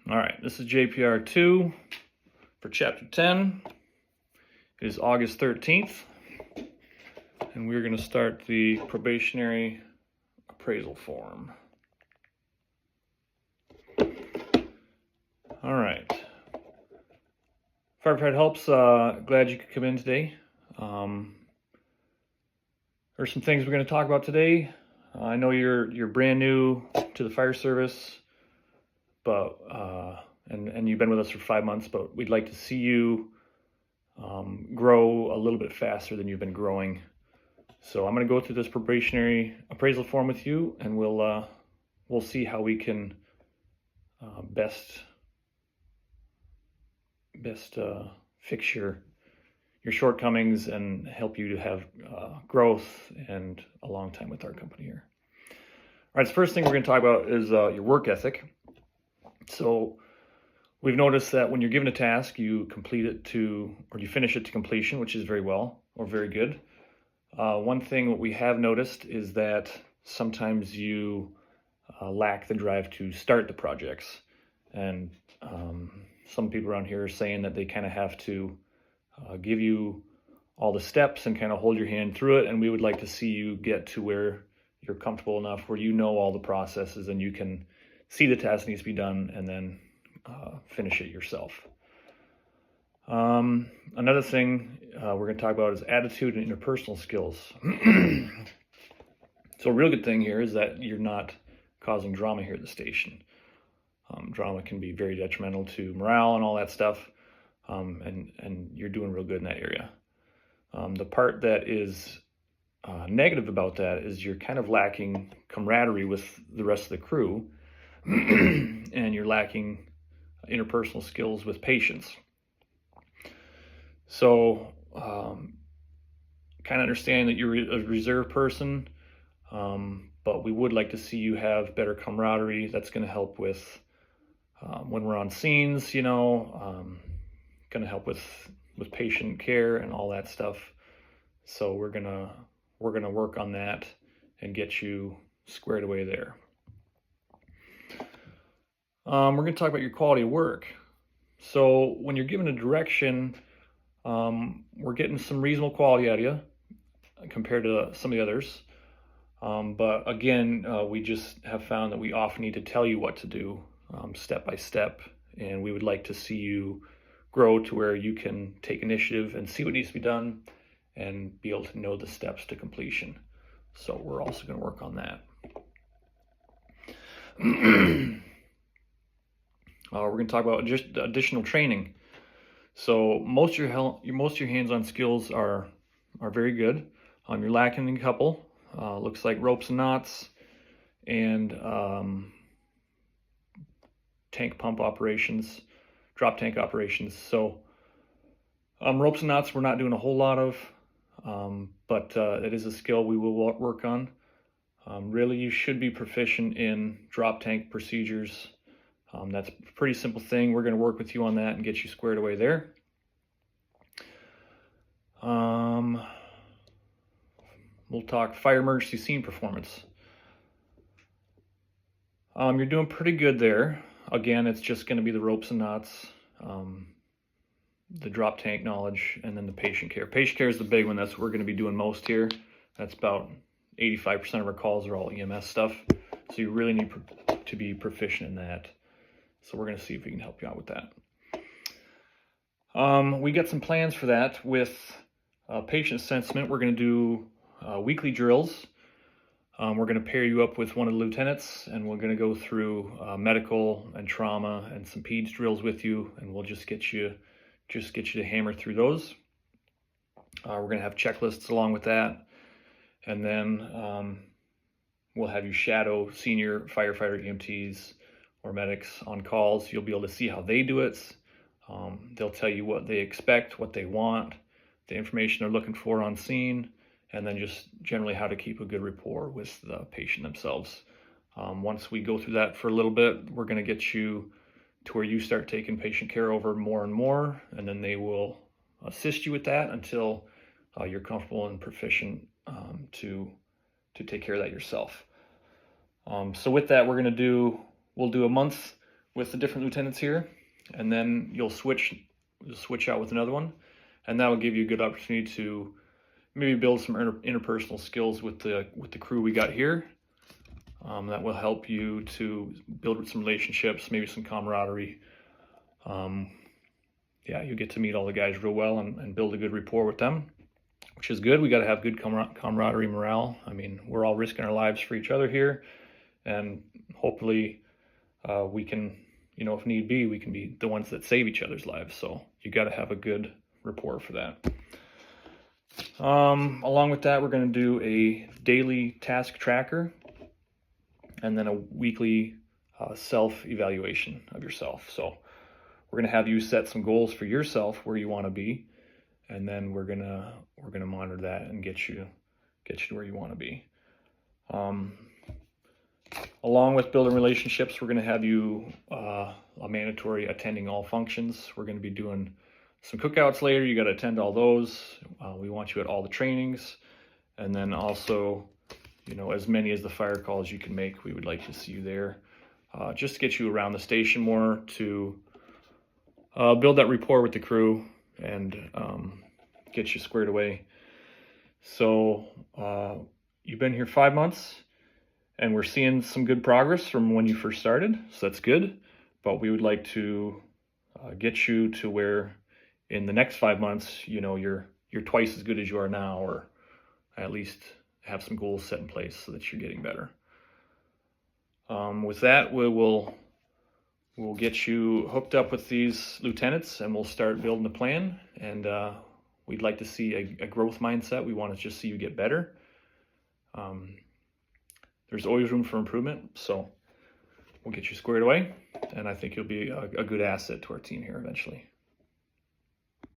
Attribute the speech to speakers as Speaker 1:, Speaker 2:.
Speaker 1: All right, this is JPR2 for Chapter 10. It is August 13th, and we're going to start the probationary appraisal form. All right. Firefighter Helps, glad you could come in today. There's some things we're going to talk about today. I know you're brand new to the fire service, but and you've been with us for 5 months, but we'd like to see you grow a little bit faster than you've been growing. So I'm going to go through this probationary appraisal form with you, and we'll see how we can best fix your shortcomings and help you to have growth and a long time with our company here. All right, so first thing we're going to talk about is your work ethic. So we've noticed that when you're given a task, you complete it or you finish it to completion, which is very well or very good. One thing that we have noticed is that sometimes you lack the drive to start the projects. And some people around here are saying that they kind of have to give you all the steps and kind of hold your hand through it. And we would like to see you get to where you're comfortable enough where you know all the processes and you can see the task needs to be done and then finish it yourself. Another thing we're going to talk about is attitude and interpersonal skills. So a real good thing here is that you're not causing drama here at the station. Drama can be very detrimental to morale and all that stuff, and you're doing real good in that area. The part that is negative about that is you're kind of lacking camaraderie with the rest of the crew, and you're lacking interpersonal skills with patients. So kind of understanding that you're a reserve person, but we would like to see you have better camaraderie. That's going to help with when we're on scenes, going to help with patient care and all that stuff. So we're gonna work on that and get you squared away there. We're going to talk about your quality of work. So when you're given a direction, we're getting some reasonable quality out of you compared to some of the others. But again, we just have found that we often need to tell you what to do step by step, and we would like to see you grow to where you can take initiative and see what needs to be done and be able to know the steps to completion. So we're also going to work on that. We're going to talk about just additional training. So most of your hands-on skills are very good. You're lacking a couple. Looks like ropes and knots and tank pump operations, drop tank operations. So ropes and knots we're not doing a whole lot of, but it is a skill we will work on. Really, you should be proficient in drop tank procedures. That's a pretty simple thing. We're going to work with you on that and get you squared away there. We'll talk fire emergency scene performance. You're doing pretty good there. Again, it's just going to be the ropes and knots, the drop tank knowledge, and then the patient care. Patient care is the big one. That's what we're going to be doing most here. That's about 85% of our calls are all EMS stuff. So you really need to be proficient in that. So we're going to see if we can help you out with that. We got some plans for that with patient assessment. We're going to do weekly drills. We're going to pair you up with one of the lieutenants, and we're going to go through medical and trauma and some peds drills with you, and we'll just get you to hammer through those. We're going to have checklists along with that, and then we'll have you shadow senior firefighter EMTs or medics on calls. You'll be able to see how they do it. They'll tell you what they expect, what they want, the information they're looking for on scene, and then just generally how to keep a good rapport with the patient themselves. Once we go through that for a little bit, we're going to get you to where you start taking patient care over more and more, and then they will assist you with that until you're comfortable and proficient to take care of that yourself. So with that, we'll do a month with the different lieutenants here, and then you'll switch out with another one, and that will give you a good opportunity to maybe build some interpersonal skills with the crew we got here. That will help you to build some relationships, maybe some camaraderie. Yeah, you get to meet all the guys real well and build a good rapport with them, which is good. We got to have good camaraderie, morale. I mean, we're all risking our lives for each other here, and hopefully we can, you know, if need be, we can be the ones that save each other's lives. So you got to have a good rapport for that. Along with that, we're going to do a daily task tracker and then a weekly self-evaluation of yourself. So we're going to have you set some goals for yourself where you want to be, and then we're gonna monitor that and get you to where you want to be. Along with building relationships, we're going to have you a mandatory attending all functions. We're going to be doing some cookouts later. You got to attend all those. We want you at all the trainings, and then also, you know, as many as the fire calls you can make, we would like to see you there, just to get you around the station more, to build that rapport with the crew and get you squared away. So you've been here 5 months, and we're seeing some good progress from when you first started, so that's good. But we would like to get you to where in the next 5 months, you know, you're twice as good as you are now, or at least have some goals set in place so that you're getting better. With that, we'll get you hooked up with these lieutenants, and we'll start building a plan. And we'd like to see a growth mindset. We want to just see you get better. There's always room for improvement, so we'll get you squared away, and I think you'll be a good asset to our team here eventually.